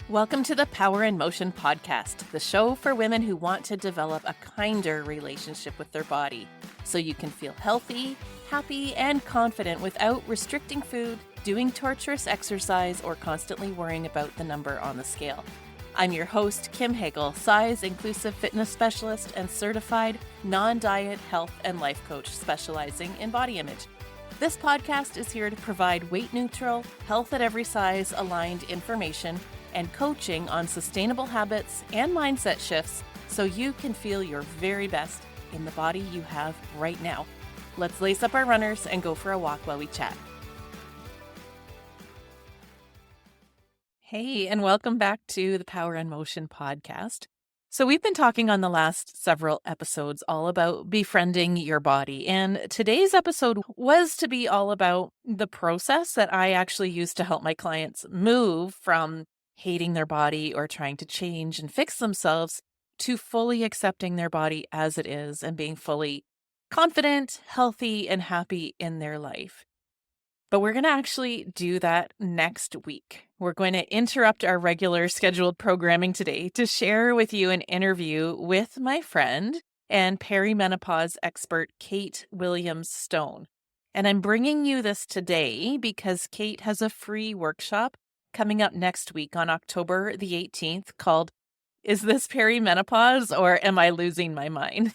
Welcome to the Power in Motion podcast, the show for women who want to develop a kinder relationship with their body so you can feel healthy, happy, and confident without restricting food, doing torturous exercise, or constantly worrying about the number on the scale. I'm your host, Kim Hagel, size-inclusive fitness specialist and certified non-diet health and life coach specializing in body image. This podcast is here to provide weight-neutral, health at every size aligned information and coaching on sustainable habits and mindset shifts so you can feel your very best in the body you have right now. Let's lace up our runners and go for a walk while we chat. Hey, and welcome back to the Power in Motion podcast. So we've been talking on the last several episodes all about befriending your body. And today's episode was to be all about the process that I actually use to help my clients move from hating their body or trying to change and fix themselves to fully accepting their body as it is and being fully confident, healthy, and happy in their life. But we're going to actually do that next week. We're going to interrupt our regular scheduled programming today to share with you an interview with my friend and perimenopause expert, Kate Williams-Stone. And I'm bringing you this today because Kate has a free workshop coming up next week on October the 18th called Is This Perimenopause or Am I Losing My Mind?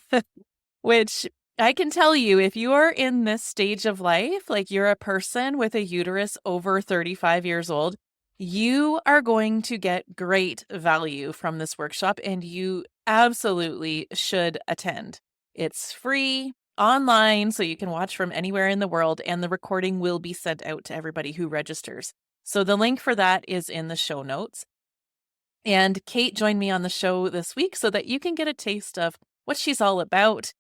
Which I can tell you, if you are in this stage of life, like you're a person with a uterus over 35 years old, you are going to get great value from this workshop and you absolutely should attend. It's free online, so you can watch from anywhere in the world, and the recording will be sent out to everybody who registers. So the link for that is in the show notes. And Kate joined me on the show this week so that you can get a taste of what she's all about.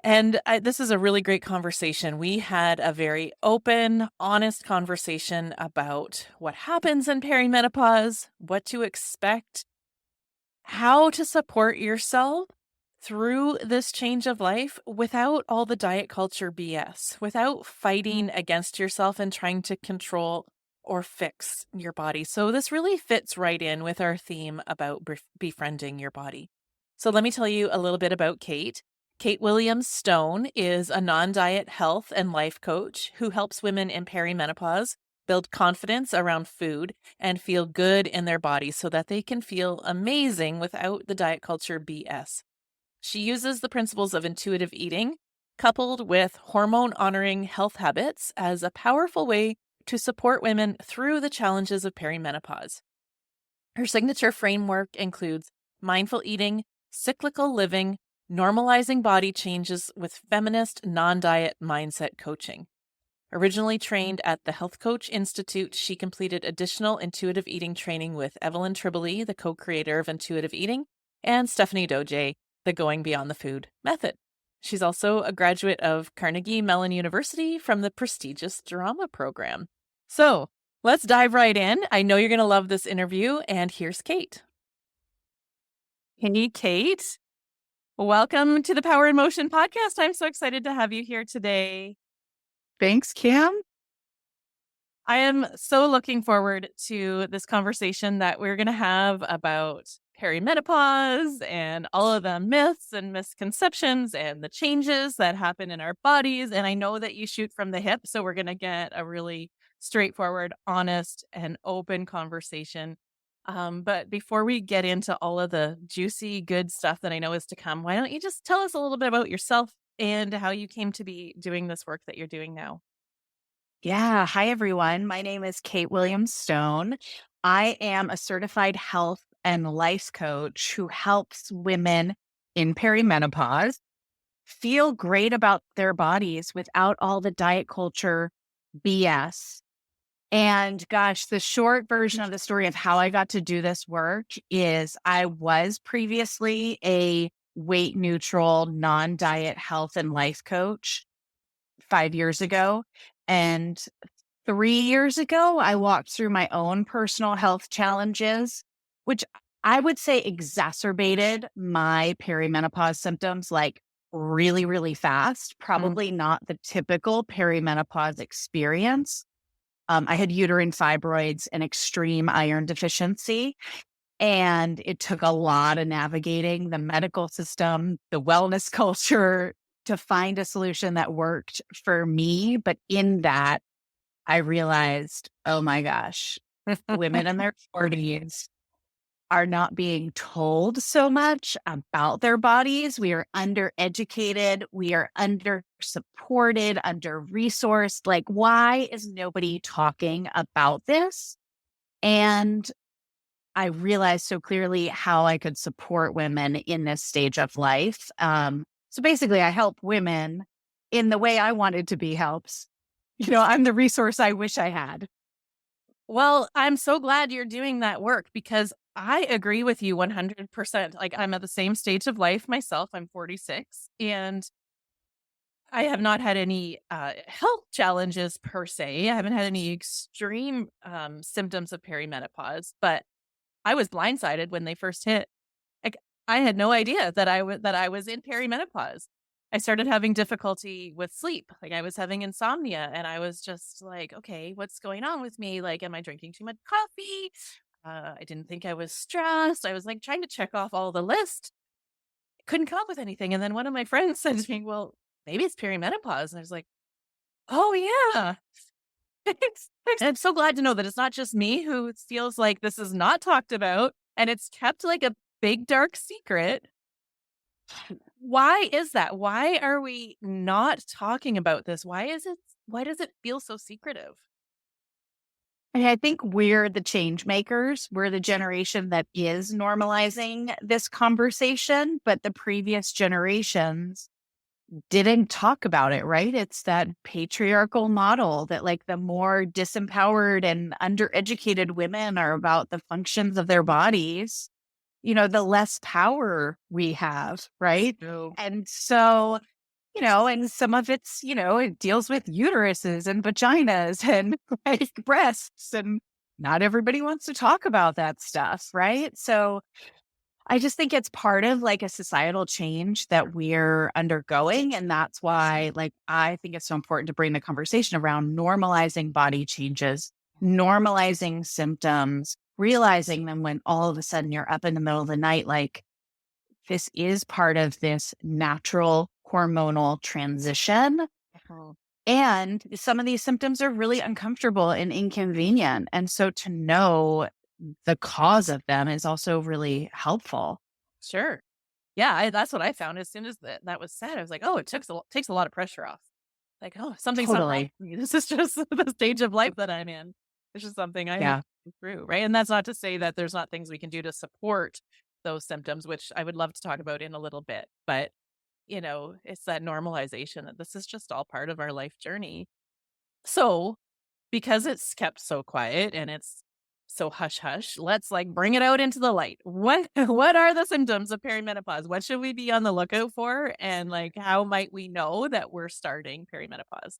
And this is a really great conversation. We had a very open, honest conversation about what happens in perimenopause, what to expect, how to support yourself through this change of life without all the diet culture BS, without fighting against yourself and trying to control or fix your body. So this really fits right in with our theme about befriending your body. So let me tell you a little bit about Kate. Kate Williams-Stone is a non-diet health and life coach who helps women in perimenopause build confidence around food and feel good in their bodies so that they can feel amazing without the diet culture BS. She uses the principles of intuitive eating coupled with hormone-honoring health habits as a powerful way to support women through the challenges of perimenopause. Her signature framework includes mindful eating, cyclical living, normalizing body changes with feminist non-diet mindset coaching. Originally trained at the Health Coach Institute, she completed additional intuitive eating training with Evelyn Tribole, the co-creator of intuitive eating, and Stephanie Doje, the Going Beyond the Food method. She's also a graduate of Carnegie Mellon University from the prestigious drama program. So let's dive right in. I know you're going to love this interview, and here's Kate. Hey, Kate. Welcome to the Power in Motion podcast. I'm so excited to have you here today. Thanks, Kim. I am so looking forward to this conversation that we're going to have about perimenopause and all of the myths and misconceptions and the changes that happen in our bodies. And I know that you shoot from the hip, so we're going to get a really straightforward, honest, and open conversation. But before we get into all of the juicy, good stuff that I know is to come, why don't you just tell us a little bit about yourself and how you came to be doing this work that you're doing now? Yeah. Hi, everyone. My name is Kate Williams-Stone. I am a certified health and life coach who helps women in perimenopause feel great about their bodies without all the diet culture BS. And gosh, the short version of the story of how I got to do this work is I was previously a weight neutral, non-diet health and life coach 5 years ago. And 3 years ago, I walked through my own personal health challenges, which I would say exacerbated my perimenopause symptoms like really, really fast. Probably not the typical perimenopause experience. I had uterine fibroids and extreme iron deficiency. And it took a lot of navigating the medical system, the wellness culture to find a solution that worked for me. But in that, I realized, oh my gosh, women in their 40s are not being told so much about their bodies. We are undereducated. We are under supported, under resourced. Like, why is nobody talking about this? And I realized so clearly how I could support women in this stage of life. So basically, I help women in the way I wanted to be helped. I'm the resource I wish I had. Well, I'm so glad you're doing that work because I agree with you 100%. Like, I'm at the same stage of life myself. I'm 46 and I have not had any health challenges per se. I haven't had any extreme symptoms of perimenopause, but I was blindsided when they first hit. Like, I had no idea that I was in perimenopause. I started having difficulty with sleep. Like, I was having insomnia and I was just like, okay, what's going on with me? Like, am I drinking too much coffee? I didn't think I was stressed. I was like trying to check off all the list. Couldn't come up with anything. And then one of my friends said to me, well, maybe it's perimenopause. And I was like, oh yeah. I'm so glad to know that it's not just me who feels like this is not talked about and it's kept like a big dark secret. Why is that? Why are we not talking about this? Why does it feel so secretive? And I think we're the change makers. We're the generation that is normalizing this conversation, but the previous generations didn't talk about it, right? It's that patriarchal model that like the more disempowered and undereducated women are about the functions of their bodies, the less power we have, right? True. And so, and some of it's, it deals with uteruses and vaginas and like breasts, and not everybody wants to talk about that stuff, right? So I just think it's part of like a societal change that we're undergoing. And that's why, like, I think it's so important to bring the conversation around normalizing body changes, normalizing symptoms, realizing them when all of a sudden you're up in the middle of the night. Like, this is part of this natural hormonal transition. Mhm. And some of these symptoms are really uncomfortable and inconvenient. And so to know the cause of them is also really helpful. Sure. Yeah, that's what I found as soon as that was said. I was like, oh, takes a lot of pressure off. Like, oh, something's not wrong Totally. with me. This is just the stage of life that I'm in. It's just something I have Yeah. to go through, right? And that's not to say that there's not things we can do to support those symptoms, which I would love to talk about in a little bit. But, it's that normalization that this is just all part of our life journey. So, because it's kept so quiet and it's so hush hush, let's like bring it out into the light. What what are the symptoms of perimenopause? What should we be on the lookout for? And like how might we know that we're starting perimenopause?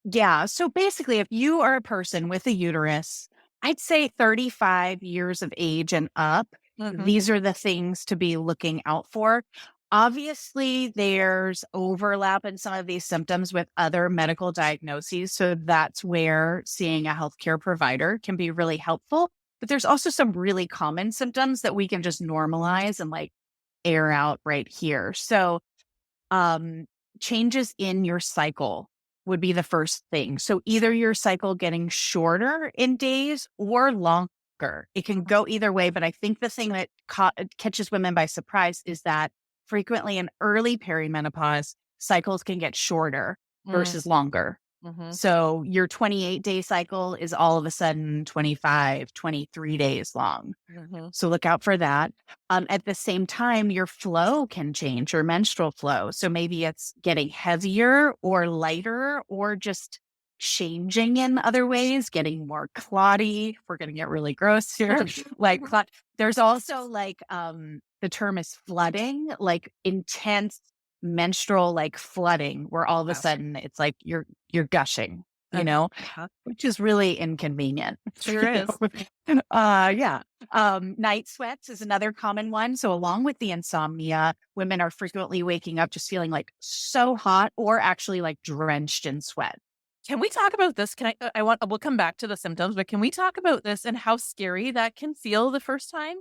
Yeah. So basically, if you are a person with a uterus, I'd say 35 years of age and up, Hmm. these are the things to be looking out for. Obviously, there's overlap in some of these symptoms with other medical diagnoses. So that's where seeing a healthcare provider can be really helpful. But there's also some really common symptoms that we can just normalize and like air out right here. So um, changes in your cycle would be the first thing. So either your cycle getting shorter in days or longer. It can go either way, but I think the thing that catches women by surprise is that frequently in early perimenopause, cycles can get shorter versus longer. Mm-hmm. So your 28-day cycle is all of a sudden 25, 23 days long. Hmm. So look out for that. At the same time, your flow can change, your menstrual flow. So maybe it's getting heavier or lighter or just changing in other ways, getting more clotty. We're going to get really gross here. Like there's also like the term is flooding, like intense menstrual like flooding, where all of a Wow. sudden it's like you're gushing, Okay. Uh-huh. which is really inconvenient. Sure You is. yeah. Night sweats is another common one. So along with the insomnia, women are frequently waking up just feeling like so hot or actually like drenched in sweat. Can we talk about this? We'll come back to the symptoms, but can we talk about this and how scary that can feel the first time?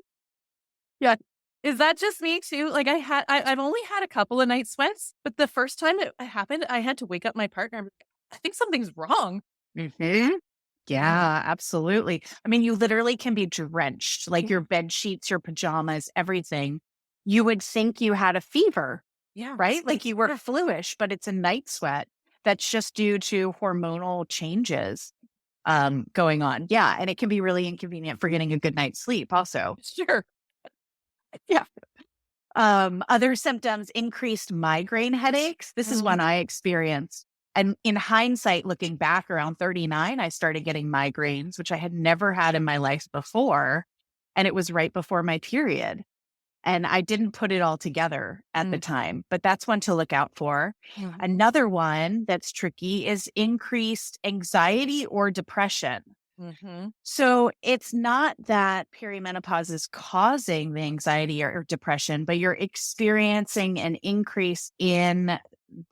Yeah. Is that just me too? Like I've only had a couple of night sweats, but the first time it happened, I had to wake up my partner. I'm like, I think something's wrong. Mhm. Yeah, absolutely. I mean, you literally can be drenched, like Yeah. your bed sheets, your pajamas, everything. You would think you had a fever, Yeah. right? Like you were Yeah. fluish, but it's a night sweat that's just due to hormonal changes going on. Yeah. And it can be really inconvenient for getting a good night's sleep also. Sure. Yeah. Other symptoms, increased migraine headaches. This is one Mm, I experienced. And in hindsight, looking back around 39, I started getting migraines, which I had never had in my life before. And it was right before my period. And I didn't put it all together at the mm, time, but that's one to look out for. mhm, Another one that's tricky is increased anxiety or depression. mhm, So it's not that perimenopause is causing the anxiety or depression, but you're experiencing an increase in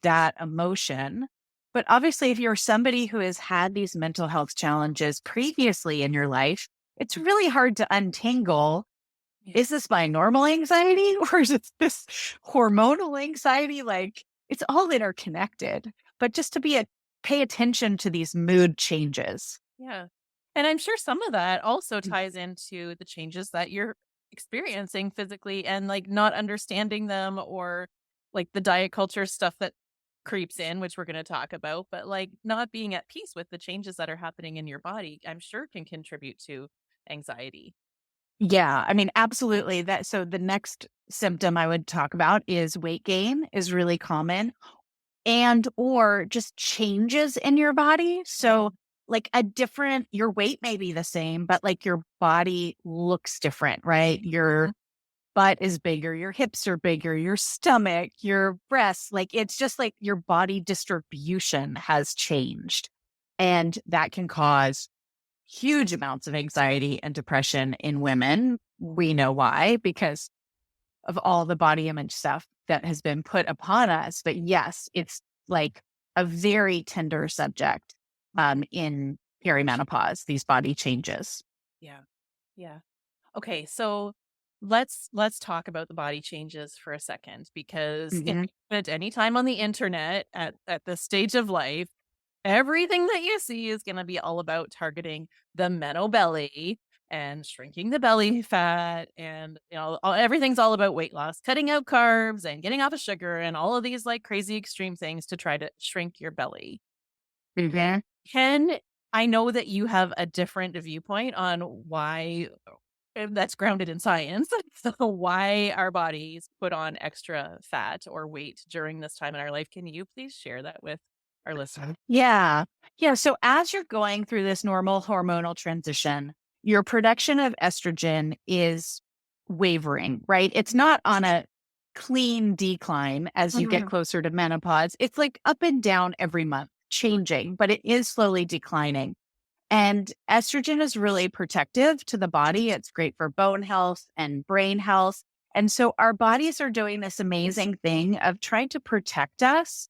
that emotion. But obviously, if you're somebody who has had these mental health challenges previously in your life, it's really hard to untangle. yeah, Is this my normal anxiety or is it this hormonal anxiety? Like it's all interconnected, but just to pay attention to these mood changes. yeah. And I'm sure some of that also ties into the changes that you're experiencing physically and like not understanding them or like the diet culture stuff that creeps in, which we're going to talk about, but like not being at peace with the changes that are happening in your body, I'm sure can contribute to anxiety. Yeah, I mean, absolutely. So the next symptom I would talk about is weight gain is really common and or just changes in your body. So like your weight may be the same, but like your body looks different, right? Your Mhm. butt is bigger, your hips are bigger, your stomach, your breasts, like it's just like your body distribution has changed. And that can cause huge amounts of anxiety and depression in women. We know why, because of all the body image stuff that has been put upon us. But yes, it's like a very tender subject in perimenopause, these body changes. Yeah. Yeah. Okay, so let's talk about the body changes for a second because if Hmm. you spend any time on the internet at this stage of life, everything that you see is going to be all about targeting the meno belly and shrinking the belly fat and everything's all about weight loss, cutting out carbs and getting off of sugar and all of these like crazy extreme things to try to shrink your belly. Hmm. Can I know that you have a different viewpoint on why that's grounded in science. So why our bodies put on extra fat or weight during this time in our life. Can you please share that with our listeners? Yeah. Yeah. So as you're going through this normal hormonal transition, your production of estrogen is wavering, right? It's not on a clean decline as you get Mhm. closer to menopause. It's like up and down every month, changing, but it is slowly declining. And estrogen is really protective to the body. It's great for bone health and brain health. And so our bodies are doing this amazing thing of trying to protect us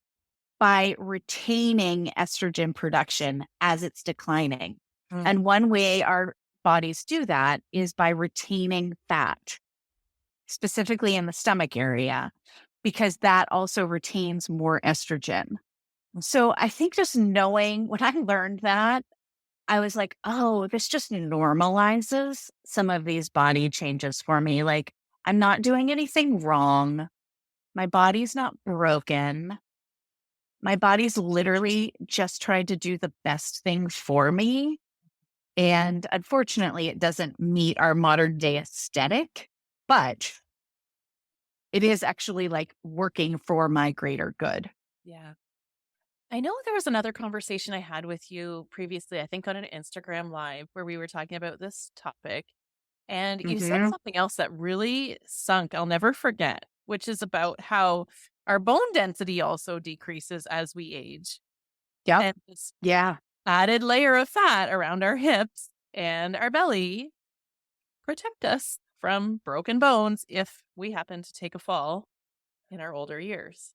by retaining estrogen production as it's declining. Mm, And one way our bodies do that is by retaining fat, specifically in the stomach area, because that also retains more estrogen. So I think just knowing when I learned that, I was like, oh, this just normalizes some of these body changes for me. Like, I'm not doing anything wrong. My body's not broken. My body's literally just tried to do the best thing for me. And unfortunately, it doesn't meet our modern day aesthetic, but it is actually like working for my greater good. yeah. I know there was another conversation I had with you previously, I think on an Instagram live where we were talking about this topic. And you said Hmm. something else that really sunk, I'll never forget, which is about how our bone density also decreases as we age. Yep. And this Yeah. added layer of fat around our hips and our belly protect us from broken bones if we happen to take a fall in our older years.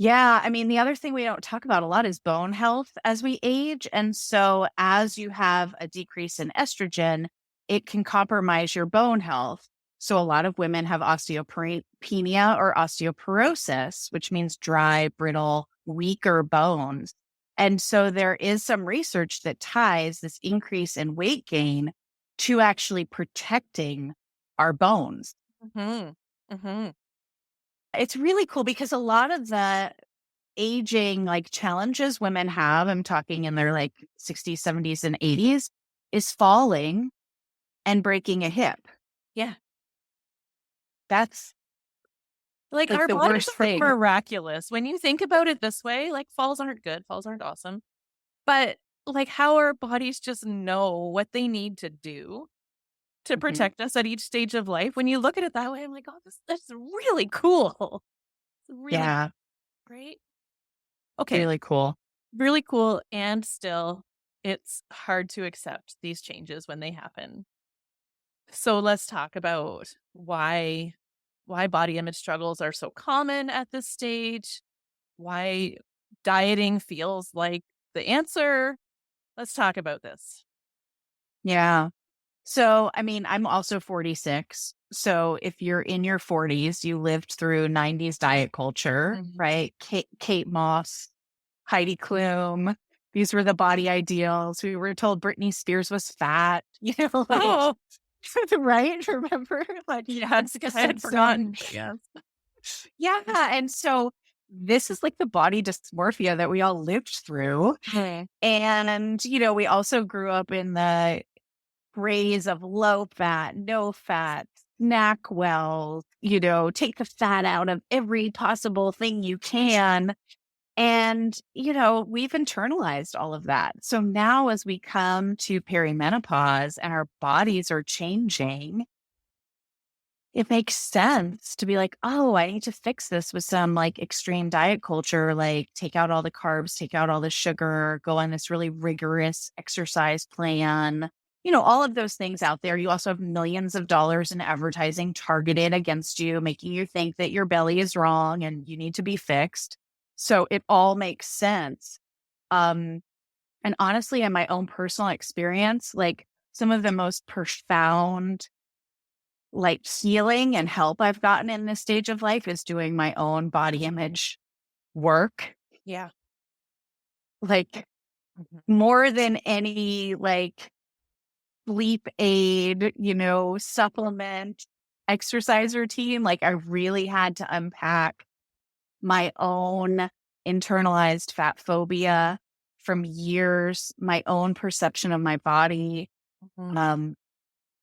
Yeah. I mean, the other thing we don't talk about a lot is bone health as we age. And so, as you have a decrease in estrogen, it can compromise your bone health. So, a lot of women have osteopenia or osteoporosis, which means dry, brittle, weaker bones. And so, there is some research that ties this increase in weight gain to actually protecting our bones. Mhm. Mhm. It's really cool because a lot of the aging like challenges women have, I'm talking in their like 60s, 70s, and 80s, is falling and breaking a hip. Yeah. That's Like, like our the bodies worst aren't thing. miraculous. When you think about it this way, like, falls aren't good, falls aren't awesome, but, like, how our bodies just know what they need to do to Mhm. protect us at each stage of life. When you look at it that way, I'm like, "Oh, that's really cool." It's really Yeah, great. Okay, really cool. really cool, and still, it's hard to accept these changes when they happen. So let's talk about why body image struggles are so common at this stage, why dieting feels like the answer. Let's talk about this. Yeah. So, I mean, I'm also 46. So, if you're in your 40s, you lived through 90s diet culture, Mhm. right? Kate Moss, Heidi Klum. These were the body ideals. We were told Britney Spears was fat, like, Oh, right? Remember? Like, yes, Jessica I had Simpson. forgotten, but yes. Yeah. And so, this is like the body dysmorphia that we all lived through. Mm. And, we also grew up in the craze of low fat, no fat, snack well, take the fat out of every possible thing you can. And, we've internalized all of that. So now as we come to perimenopause and our bodies are changing, it makes sense to be like, oh, I need to fix this with some like extreme diet culture, like take out all the carbs, take out all the sugar, go on this really rigorous exercise plan. All of those things out there. You also have millions of dollars in advertising targeted against you, making you think that your belly is wrong and you need to be fixed. So it all makes sense. Um, and honestly, in my own personal experience, like some of the most profound like healing and help I've gotten in this stage of life is doing my own body image work. Yeah. Like Mhm. more than any like sleep aid, supplement, exercise routine. Like I really had to unpack my own internalized fat phobia from years, my own perception of my body. Mhm. Um,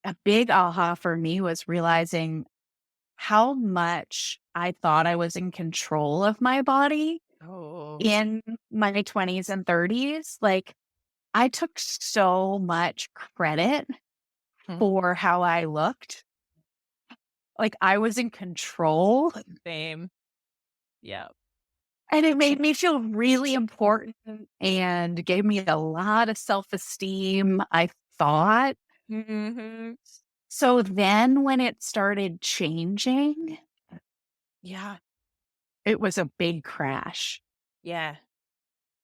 a big aha for me was realizing how much I thought I was in control of my body Oh. in my 20s and 30s. Like, I took so much credit Mhm. for how I looked. Like, I was in control, Same. Yeah. and it made me feel really important and gave me a lot of self esteem, I thought. Mhm. So then when it started changing, Yeah. it was a big crash. Yeah.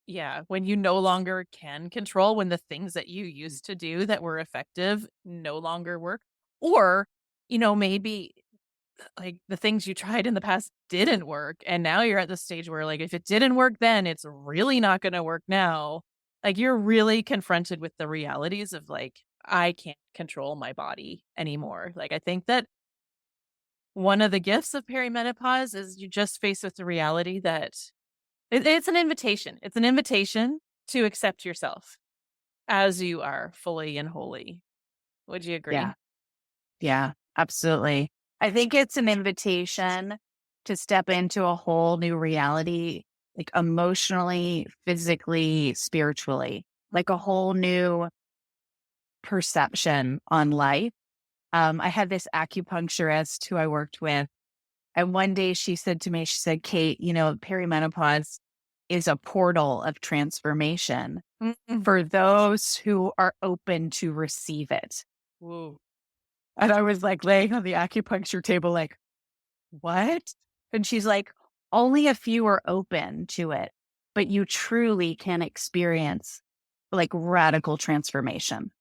Yeah, when you no longer can control, when the things that you used to do that were effective no longer work, or, maybe like the things you tried in the past didn't work. And now you're at the stage where, like, if it didn't work then, it's really not going to work now. Like, you're really confronted with the realities of, like, I can't control my body anymore. Like, I think that one of the gifts of perimenopause is you just face with the reality that it's an invitation. It's an invitation to accept yourself as you are fully and wholly. Would you Yeah. agree? Yeah, absolutely. I think it's an invitation to step into a whole new reality, like emotionally, physically, spiritually, like a whole new perception on life. I had this acupuncturist who I worked with, and one day she said to me, she said, Kate, perimenopause is a portal of transformation Mm-mm. for those who are open to receive it. Woo. And I was like laying on the acupuncture table, like, what? And she's like, only a few are open to it, but you truly can experience like radical transformation.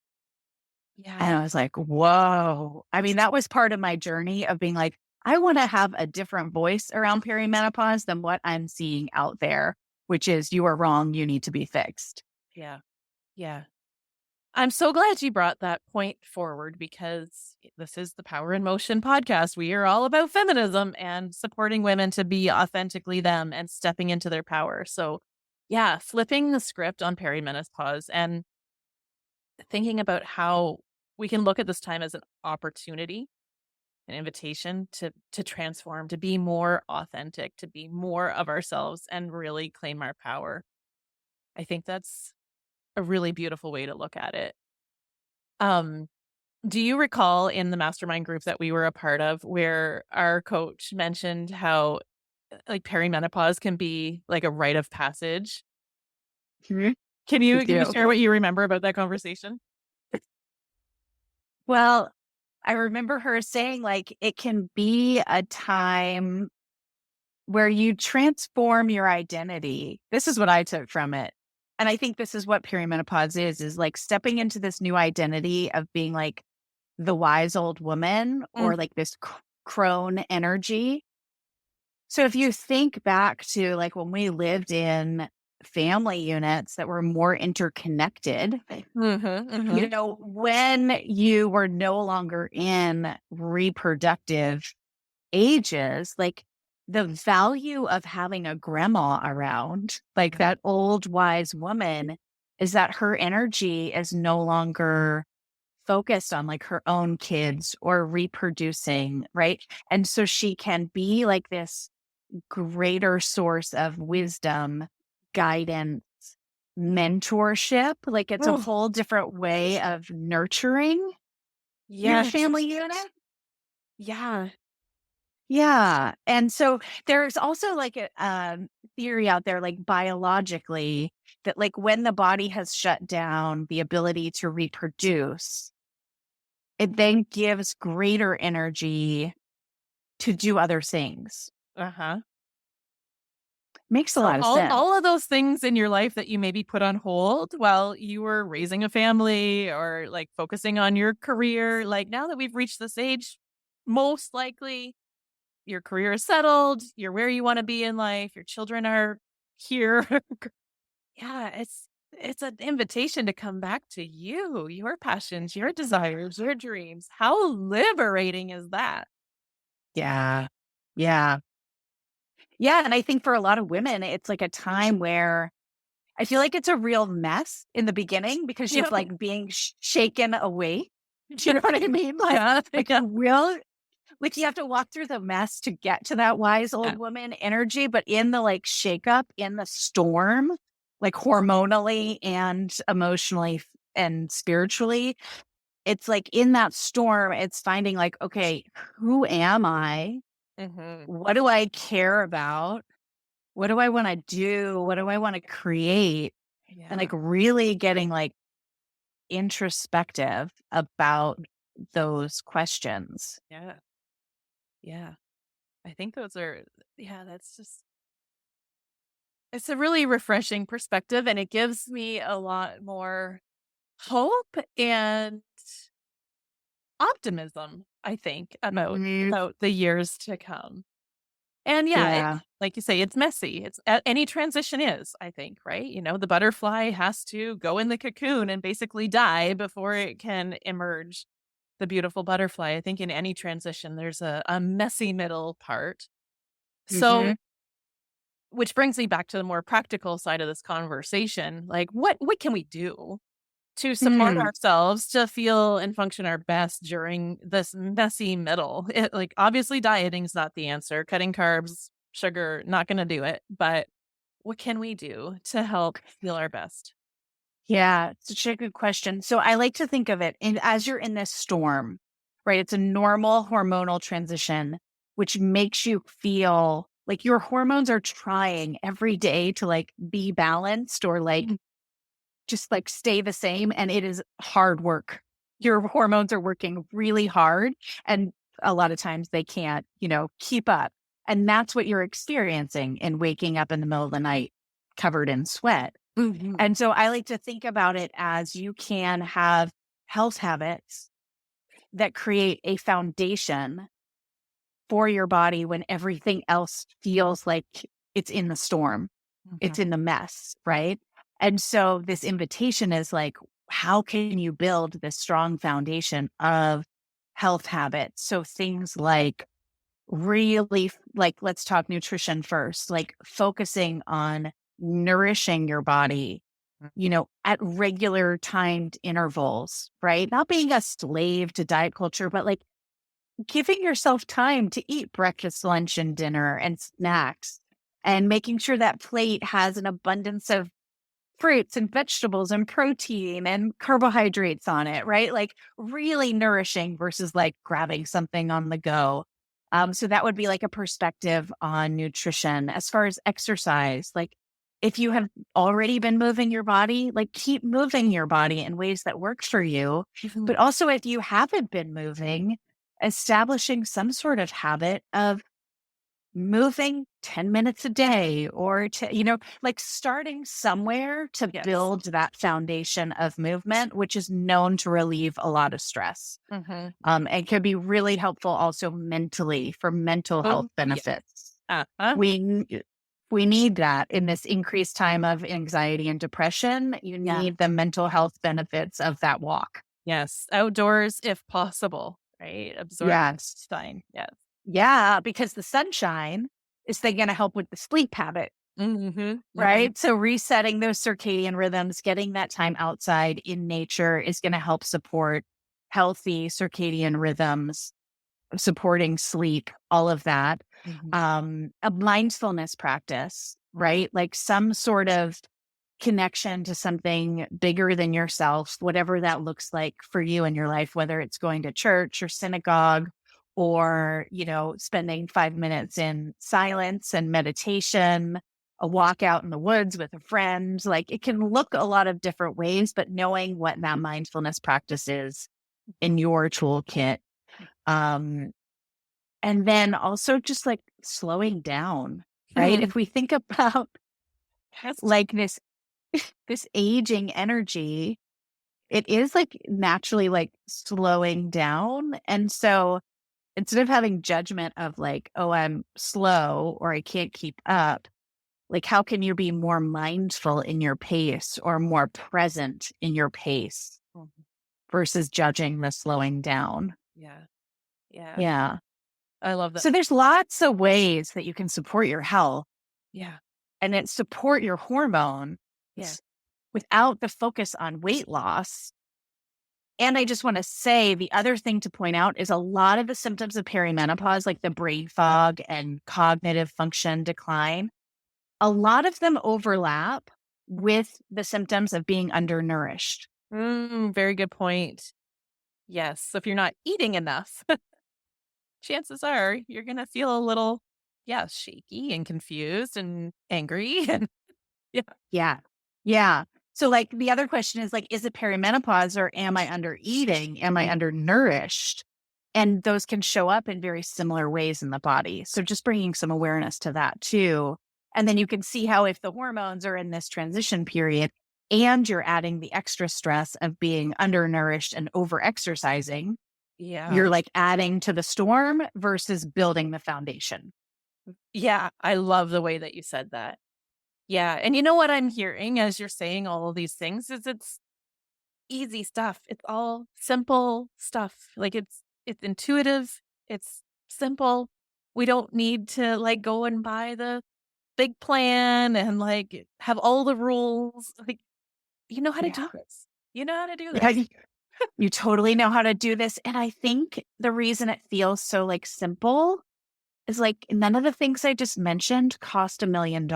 And Yeah. I was like, whoa. I mean, that was part of my journey of being like, I want to have a different voice around perimenopause than what I'm seeing out there, which is you are wrong. You need to be fixed. Yeah. Yeah. I'm so glad you brought that point forward because this is the Power in Motion podcast. We are all about feminism and supporting women to be authentically them and stepping into their power. So, yeah, flipping the script on perimenopause and thinking about how we can look at this time as an opportunity, an invitation to transform, to be more authentic, to be more of ourselves and really claim our power. I think that's a really beautiful way to look at it. Um Do you recall in the mastermind group that we were a part of where our coach mentioned how like perimenopause can be like a rite of passage? Mhm. Can I you do. share what you remember about that conversation? Well, I remember her saying like it can be a time where you transform your identity. This is what I took from it. And I think this is what perimenopause is like stepping into this new identity of being like the wise old woman Mm, or like this crone energy. So if you think back to like when we lived in family units that were more interconnected, mhm, you mhm. know, when you were no longer in reproductive ages, like the value of having a grandma around, like Yeah. that old wise woman, is that her energy is no longer focused on like her own kids or reproducing, right? And so she can be like this greater source of wisdom, guidance, mentorship. Like it's a Oh, whole different way of nurturing your yes. family unit. Yeah. Yeah. And so there's also like a theory out there, like biologically, that like when the body has shut down the ability to reproduce, it then gives greater energy to do other things. Uh-huh. Makes a So lot of sense. all of those things in your life that you maybe put on hold while you were raising a family or like focusing on your career, like now that we've reached this age, most likely your career is settled, you're where you want to be in life, your children are here. Yeah, it's an invitation to come back to you, your passions, your desires, your dreams. How liberating is that? Yeah. Yeah. Yeah. And I think for a lot of women, it's like a time where I feel like it's a real mess in the beginning because you're Yeah. like being shaken away. Do you know what I mean? Yeah. Like Yeah. real, like you have to walk through the mess to get to that wise Yeah. old woman energy, but in the like shakeup, in the storm, like hormonally and emotionally and spiritually, it's like in that storm, it's finding like, okay, who am I? Mhm. What do I care about? What do I want to do? What do I want to create? And like Yeah. really getting like introspective about those questions. Yeah. Yeah. I think those are yeah, that's just it's a really refreshing perspective and it gives me a lot more hope and optimism, I think, Mhm. about the years to come. And yeah, Yeah. like you say, it's messy. It's any transition is, I think, right? You know, the butterfly has to go in the cocoon and basically die before it can emerge the beautiful butterfly. I think in any transition, there's a messy middle part. So, Hmm. which brings me back to the more practical side of this conversation. Like, what can we do to support Hmm. ourselves to feel and function our best during this messy middle? Like, obviously, dieting's not the answer. Cutting carbs, sugar, not going to do it. But what can we do to help feel our best? Yeah, it's such a good question. So I like to think of it in, as you're in this storm, right? It's a normal hormonal transition, which makes you feel like your hormones are trying every day to like be balanced or like Mhm. just like stay the same. And it is hard work. Your hormones are working really hard. And a lot of times they can't, you know, keep up. And that's what you're experiencing in waking up in the middle of the night covered in sweat. Mhm. And so I like to think about it as you can have health habits that create a foundation for your body when everything else feels like it's in the storm, Mhm. it's in the mess, right? And so this invitation is like, how can you build this strong foundation of health habits? So things like really, like, let's talk nutrition first, like focusing on nourishing your body, at regular timed intervals, right? Not being a slave to diet culture, but like giving yourself time to eat breakfast, lunch, and dinner and snacks, and making sure that plate has an abundance of fruits and vegetables and protein and carbohydrates on it, right? Like really nourishing versus like grabbing something on the go. So that would be like a perspective on nutrition. As far as exercise, like if you have already been moving your body, like keep moving your body in ways that work for you. Mhm. But also if you haven't been moving, establishing some sort of habit of moving 10 minutes a day or like starting somewhere to Yes. build that foundation of movement, which is known to relieve a lot of stress. Mhm. And can be really helpful also mentally for mental health Oh, yeah. benefits. Uh-huh. We, we need that in this increased time of anxiety and depression. You Yeah. need the mental health benefits of that walk. Yes. Outdoors if possible, right? Absorb Yes. sign. Yes. Yeah, because the sunshine is then going to help with the sleep habit. Mhm. Mhm. Right. So resetting those circadian rhythms, getting that time outside in nature is going to help support healthy circadian rhythms, supporting sleep, all of that. Mhm. A mindfulness practice, Mhm. right? Like some sort of connection to something bigger than yourself, whatever that looks like for you in your life, whether it's going to church or synagogue or, spending 5 minutes in silence and meditation, a walk out in the woods with a friend. Like it can look a lot of different ways, but knowing what that mindfulness practice is in your toolkit. Um, and then also just like slowing down, right? Mhm. If we think about Yes. like this aging energy, it is like naturally like slowing down. And so instead of having judgment of like, oh, I'm slow or I can't keep up, like how can you be more mindful in your pace or more present in your pace Mhm. versus judging the slowing down? Yeah. Yeah. Yeah. I love that. So there's lots of ways that you can support your health Yeah. and then support your hormones Yeah. without the focus on weight loss. And I just want to say the other thing to point out is a lot of the symptoms of perimenopause, like the brain fog and cognitive function decline, a lot of them overlap with the symptoms of being undernourished. Very good point. Yes. So if you're not eating enough, chances are you're gonna feel a little, yeah, shaky and confused and angry and yeah. Yeah. Yeah. So, like, the other question is it perimenopause or am I under eating? Am I Mm. undernourished? And those can show up in very similar ways in the body. So, just bringing some awareness to that too. And then you can see how if the hormones are in this transition period and you're adding the extra stress of being undernourished and over exercising, Yeah. you're like adding to the storm versus building the foundation. Yeah. I love the way that you said that. Yeah. And you know what I'm hearing as you're saying all of these things is it's easy stuff. It's all simple stuff. Like it's intuitive. It's simple. We don't need to like go and buy the big plan and like have all the rules. Like you know how to Yeah. do this. You know how to do Yeah. this. You totally know how to do this. And I think the reason it feels so like simple is like none of the things I just mentioned cost $1 million.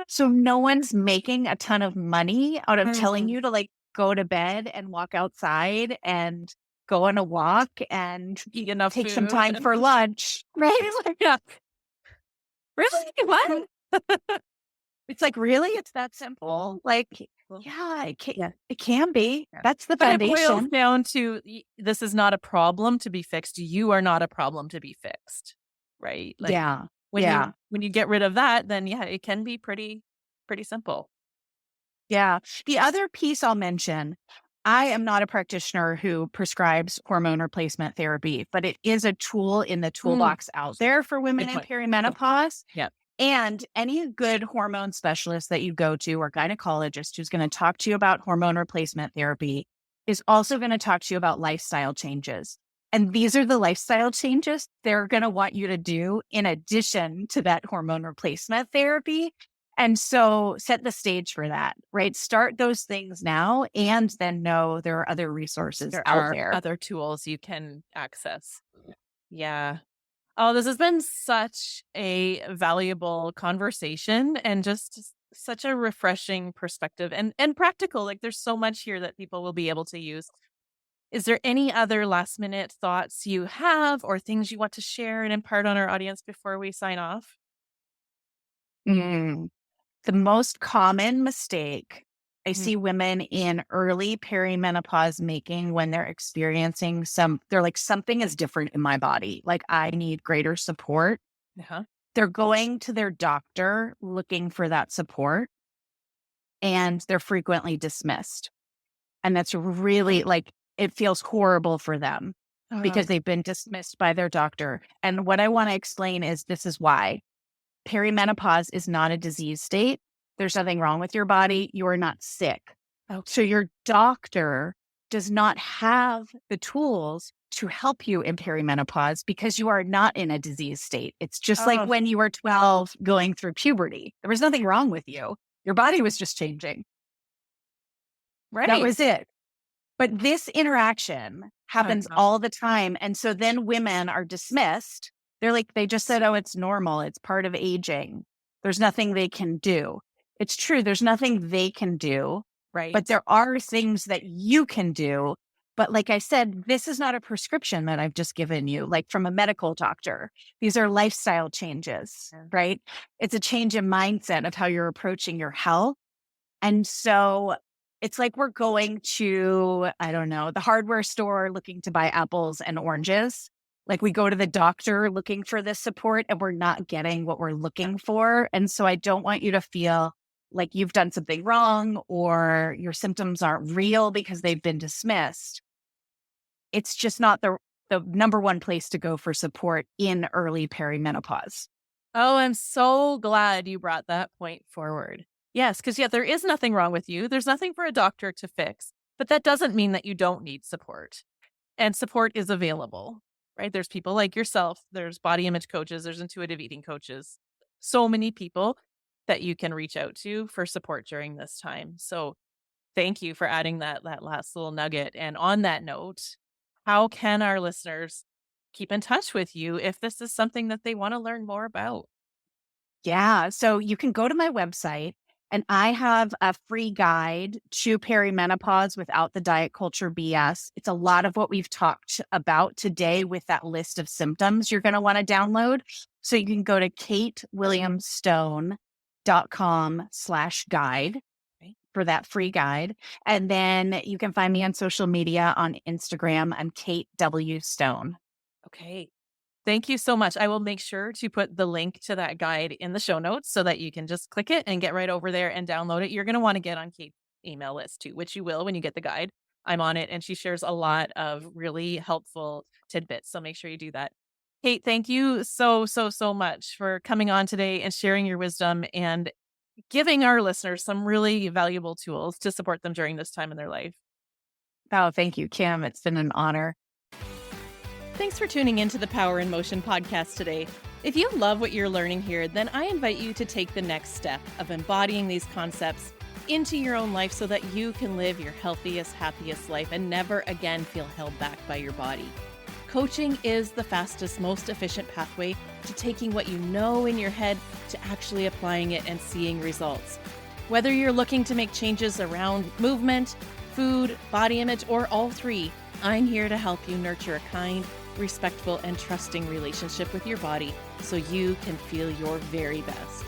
So no one's making a ton of money out of telling Mhm. you to like go to bed and walk outside and go on a walk and Eat enough take some food time and for lunch. Right? Like, yeah. Really? What? it's like, really? It's that simple? Like, Well, yeah, yeah. it can be. Yeah. That's the But it boils foundation. down to this is not a problem to be fixed. You are not a problem to be fixed. Right? Like Yeah. When Yeah. you get rid of that, then yeah, it can be pretty simple. Yeah. The other piece I'll mention, I am not a practitioner who prescribes hormone replacement therapy, but it is a tool in the Mm, toolbox out there for women good in point. perimenopause. Yeah. And any good hormone specialist that you go to or gynecologist who's going to talk to you about hormone replacement therapy is also going to talk to you about lifestyle changes. And these are the lifestyle changes they're going to want you to do in addition to that hormone replacement therapy. And so set the stage for that, right? Start those things now and then know there are other resources There out are there. other tools you can access. Yeah. Oh, this has been such a valuable conversation and just such a refreshing perspective and practical. Like there's so much here that people will be able to use. Is there any other last minute thoughts you have or things you want to share and impart on our audience before we sign off? Mm. The most common mistake I Mhm. see women in early perimenopause making when they're experiencing they're like, something is different in my body. Like, I need greater support. Uh-huh. They're going to their doctor looking for that support, and they're frequently dismissed. And that's really like, it feels horrible for them Oh, because they've been dismissed by their doctor. And what I want to explain is this is why. Perimenopause is not a disease state. There's nothing wrong with your body. You are not sick. So okay. your doctor does not have the tools to help you in perimenopause because you are not in a disease state. It's just like Oh, when you were 12 going through puberty. There was nothing wrong with you. Your body was just changing. That right. was it. But this interaction happens Uh-huh. all the time. And so then women are dismissed. They're like, they just said, oh, it's normal. It's part of aging. There's nothing they can do. It's true. There's nothing they can do, but Right. there are things that you can do. But like I said, this is not a prescription that I've just given you, like from a medical doctor. These are lifestyle changes, Yeah. right? It's a change in mindset of how you're approaching your health. And so it's like we're going to, I don't know, the hardware store looking to buy apples and oranges. Like we go to the doctor looking for this support and we're not getting what we're looking for. And so I don't want you to feel like you've done something wrong or your symptoms aren't real because they've been dismissed. It's just not the number one place to go for support in early perimenopause. Oh, I'm so glad you brought that point forward. Yes, because yeah, there is nothing wrong with you. There's nothing for a doctor to fix, but that doesn't mean that you don't need support. And support is available, right? There's people like yourself, there's body image coaches, there's intuitive eating coaches, so many people that you can reach out to for support during this time. So thank you for adding that last little nugget. And on that note, how can our listeners keep in touch with you if this is something that they want to learn more about? Yeah. So you can go to my website and I have a free guide to perimenopause without the diet culture BS. It's a lot of what we've talked about today with that list of symptoms you're going to want to download. So you can go to katewilliamstone.com/guide Right? for that free guide. And then you can find me on social media on Instagram. I'm Kate W. Stone. Okay. Thank you so much. I will make sure to put the link to that guide in the show notes so that you can just click it and get right over there and download it. You're going to want to get on Kate's email list too, which you will when you get the guide. I'm on it and she shares a lot of really helpful tidbits. So make sure you do that. Kate, thank you so much for coming on today and sharing your wisdom and giving our listeners some really valuable tools to support them during this time in their life. Oh, thank you, Kim. It's been an honor. Thanks for tuning into the Power in Motion podcast today. If you love what you're learning here, then I invite you to take the next step of embodying these concepts into your own life so that you can live your healthiest, happiest life and never again feel held back by your body. Coaching is the fastest, most efficient pathway to taking what you know in your head to actually applying it and seeing results. Whether you're looking to make changes around movement, food, body image, or all three, I'm here to help you nurture a kind, respectful, and trusting relationship with your body so you can feel your very best.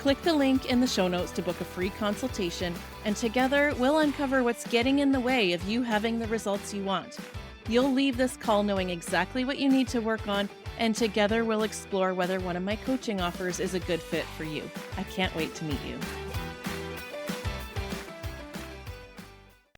Click the link in the show notes to book a free consultation, and together we'll uncover what's getting in the way of you having the results you want. You'll leave this call knowing exactly what you need to work on and together we'll explore whether one of my coaching offers is a good fit for you. I can't wait to meet you.